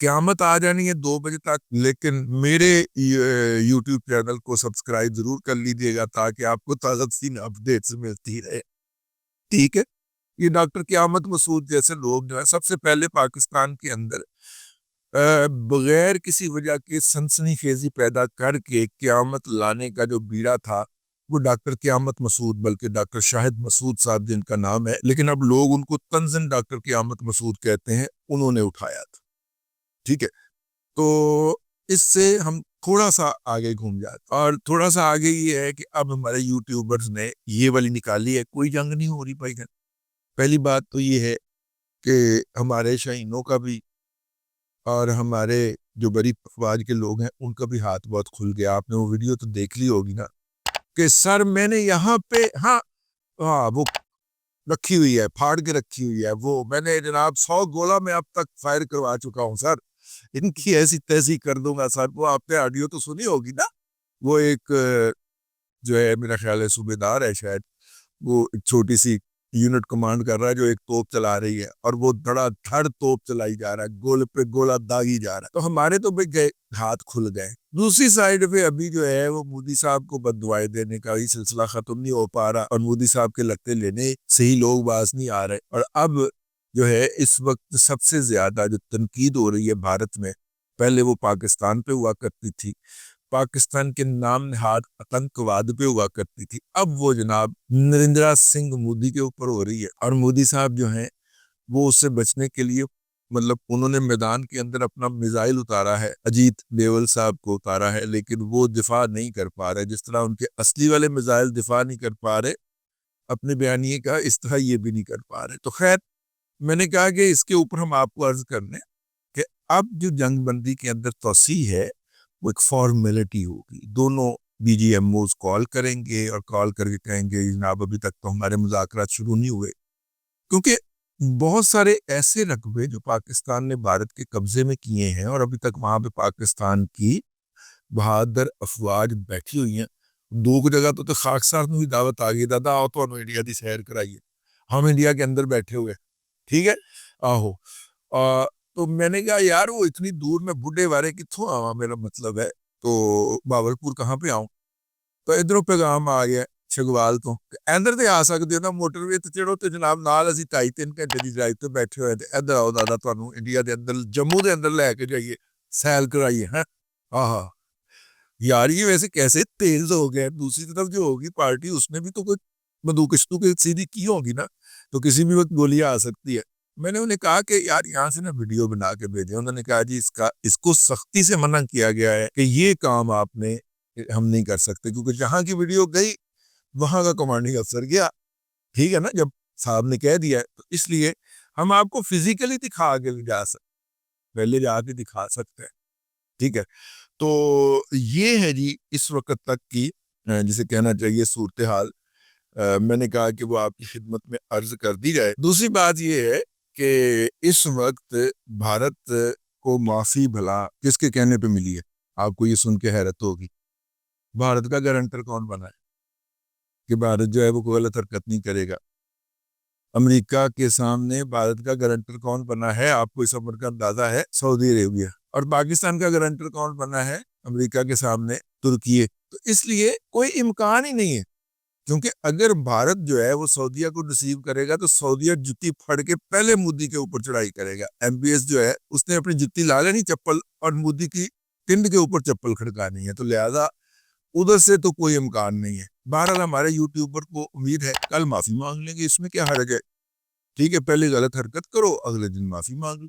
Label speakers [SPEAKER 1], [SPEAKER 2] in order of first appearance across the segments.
[SPEAKER 1] قیامت آ جانی ہے 2 بجے تک، لیکن میرے یوٹیوب چینل کو سبسکرائب ضرور کر لیجیے گا تاکہ آپ کو تازہ ترین اپڈیٹس ملتی رہے، ٹھیک ہے؟ یہ ڈاکٹر قیامت مسعود جیسے لوگ جو ہے سب سے پہلے پاکستان کے اندر بغیر کسی وجہ کے سنسنی خیزی پیدا کر کے قیامت لانے کا جو بیڑا تھا وہ ڈاکٹر قیامت مسعود، بلکہ ڈاکٹر شاہد مسعود صاحب جن کا نام ہے، لیکن اب لوگ ان کو طنزاً ڈاکٹر قیامت مسعود کہتے ہیں، انہوں نے اٹھایا تھا، ٹھیک ہے؟ تو اس سے ہم تھوڑا سا آگے گھوم جاتے، اور تھوڑا سا آگے یہ ہے کہ اب ہمارے یوٹیوبرز نے یہ والی نکالی ہے، کوئی جنگ نہیں ہو رہی بھائی جان۔ پہلی بات تو یہ ہے کہ ہمارے شاہینوں کا بھی اور ہمارے جو بڑی افواج کے لوگ ہیں ان کا بھی ہاتھ بہت کھل گیا۔ آپ نے وہ ویڈیو تو دیکھ لی ہوگی نا کہ سر میں نے یہاں پہ ہاں وہ رکھی ہوئی ہے، پھاڑ کے رکھی ہوئی ہے، وہ میں نے جناب 100 گولہ میں اب تک فائر کروا چکا ہوں سر، ان کی ایسی تیسی کر دوں گا سر۔ وہ آپ نے آڈیو تو سنی ہوگی نا، وہ ایک جو ہے میرا خیال ہے صوبیدار ہے شاید، وہ ایک چھوٹی سی یونٹ کمانڈ کر رہا ہے جو ایک توپ چلا رہی ہے اور وہ دھڑا دھڑ توپ چلائی جا رہا ہے، گول پہ گولہ داغی جا رہا ہے، تو ہمارے تو بھائی گئے ہاتھ کھل گئے۔ دوسری سائیڈ پہ ابھی جو ہے وہ مودی صاحب کو بد دعائیں دینے کا ہی سلسلہ ختم نہیں ہو پا رہا، اور مودی صاحب کے لگتے لینے سے ہی لوگ باز نہیں آ رہے، اور اب جو ہے اس وقت سب سے زیادہ جو تنقید ہو رہی ہے بھارت میں، پہلے وہ پاکستان پہ ہوا کرتی تھی، پاکستان کے نام نہاد آتنکواد پہ ہوا کرتی تھی، اب وہ جناب نریندرا سنگھ مودی کے اوپر ہو رہی ہے، اور مودی صاحب جو ہیں وہ اس سے بچنے کے لیے مطلب انہوں نے میدان کے اندر اپنا میزائل اتارا ہے، اجیت ڈیول صاحب کو اتارا ہے، لیکن وہ دفاع نہیں کر پا رہے، جس طرح ان کے اصلی والے میزائل دفاع نہیں کر پا رہے اپنے بیانیے کا، اس طرح یہ بھی نہیں کر پا رہے۔ تو خیر میں نے کہا کہ اس کے اوپر ہم آپ کو عرض کرنے کہ اب جو جنگ بندی کے اندر توسیع ہے وہ ایک فارمیلٹی ہوگی، دونوں بی جی ایم اوز کال کریں گے اور کال کر کے کہیں گے جناب ابھی تک تو ہمارے مذاکرات شروع نہیں ہوئے، کیونکہ بہت سارے ایسے رقبے جو پاکستان نے بھارت کے قبضے میں کیے ہیں اور ابھی تک وہاں پہ پاکستان کی بہادر افواج بیٹھی ہوئی ہیں، دو جگہ تو خاکسار میں بھی دعوت آ گئی، دادا آؤ تو انڈیا دی سیر کرائیے، ہم انڈیا کے اندر بیٹھے ہوئے، ٹھیک ہے آہو، تو میں نے کہا یار وہ اتنی دور میں بڈھے وارے کتوں آواں، میرا مطلب ہے تو باولپور کہاں پہ آؤں، تو ادھروں پیغام آ گیا شگوال تو ادھر تے آ سکتے ہو نا، موٹر وے تے چڑھو تے جناب نال اسی 2.5-3 گھنٹے دی ڈرائیو تے بیٹھے ہوئے تے ادھر آؤ دادا تانوں انڈیا دے اندر جموں دے اندر لے کے جائیے، سیل کرائیے ہیں۔ آہا یار یہ ویسے کیسے تیز ہو گئے، دوسری طرف جو ہوگی پارٹی اس نے بھی تو کوئی بندوقشتوں کی سیدھی کی ہوگی نا، تو کسی بھی وقت گولیاں آ سکتی ہے۔ میں نے انہیں کہا کہ یار یہاں سے نا ویڈیو بنا کے بھیجیں، انہوں نے کہا جی اس کو سختی سے منع کیا گیا ہے کہ یہ کام ہم نہیں کر سکتے، کیونکہ جہاں کی ویڈیو گئی وہاں کا کمانڈنگ افسر گیا، ٹھیک ہے نا، جب صاحب نے کہہ دیا ہے تو اس لیے ہم آپ کو فزیکلی دکھا کے جا سکتے، پہلے جا کے دکھا سکتے ہیں، ٹھیک ہے۔ تو یہ ہے جی اس وقت تک کی جسے کہنا چاہیے صورتحال، میں نے کہا کہ وہ آپ کی خدمت میں عرض کر دی جائے۔ دوسری بات یہ ہے کہ اس وقت بھارت کو معافی بھلا کس کے کہنے پہ ملی ہے؟ آپ کو یہ سن کے حیرت ہوگی، بھارت کا گارنٹر کون بنا ہے کہ بھارت جو ہے وہ کوئی غلط حرکت نہیں کرے گا؟ امریکہ کے سامنے بھارت کا گارنٹر کون بنا ہے؟ آپ کو اس عمر کا اندازہ ہے؟ سعودی عربیہ۔ اور پاکستان کا گارنٹر کون بنا ہے امریکہ کے سامنے؟ ترکی۔ تو اس لیے کوئی امکان ہی نہیں ہے، کیونکہ اگر بھارت جو ہے وہ سعودیہ کو ریسیو کرے گا تو سعودیہ جتی پھڑ کے پہلے مودی کے اوپر چڑھائی کرے گا، ایم بی ایس جو ہے اس نے اپنی جتی لا لینی چپل اور مودی کی ٹنڈ کے اوپر چپل کھڑکانی ہے، تو لہذا ادھر سے تو کوئی امکان نہیں ہے۔ بہرحال ہمارے یوٹیوبر کو امید ہے کل معافی مانگ لیں گے، اس میں کیا حرج ہے، ٹھیک ہے، پہلے غلط حرکت کرو اگلے دن معافی مانگ لو،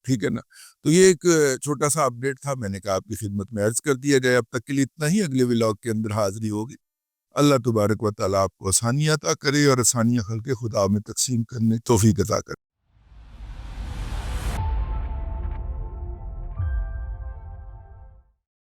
[SPEAKER 1] ٹھیک ہے نا۔ تو یہ ایک چھوٹا سا اپڈیٹ تھا، میں نے کہا آپ کی خدمت میں عرض کر دیا جائے۔ اب تک کے لیے اتنا ہی، اگلے ولاگ کے اندر حاضری ہوگی۔ اللہ تبارک و تعالیٰ آپ کو آسانیاں عطا کرے اور آسانیاں خلق خدا میں تقسیم کرنے توفیق عطا کرے۔